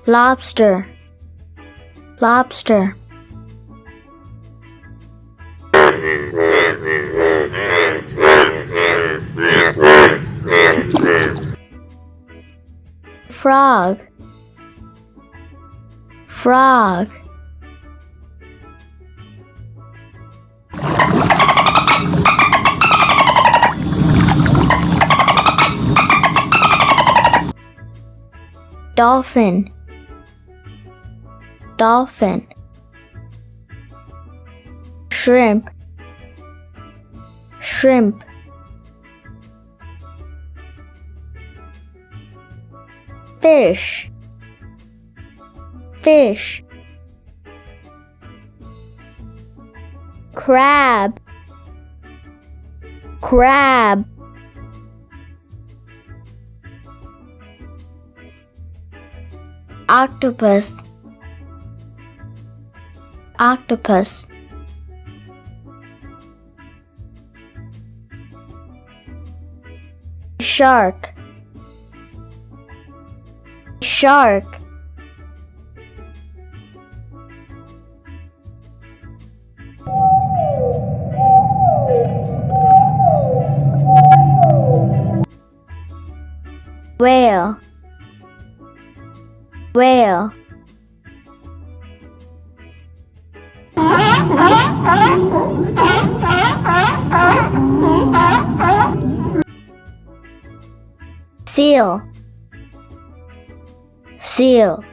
lobster, lobster. Frog, frog. Dolphin, dolphin. Shrimp, shrimp. Fish, fish. Crab, crab. Octopus, octopus. Shark, shark. Whale, whale. Seal, seal.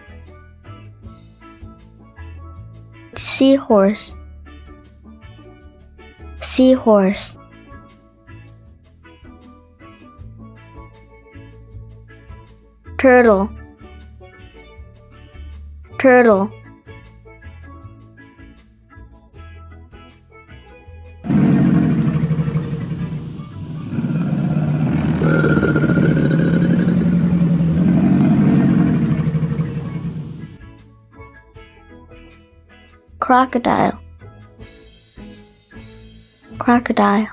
Seahorse, seahorse. Turtle, turtle. Crocodile, crocodile.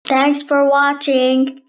Thanks for watching.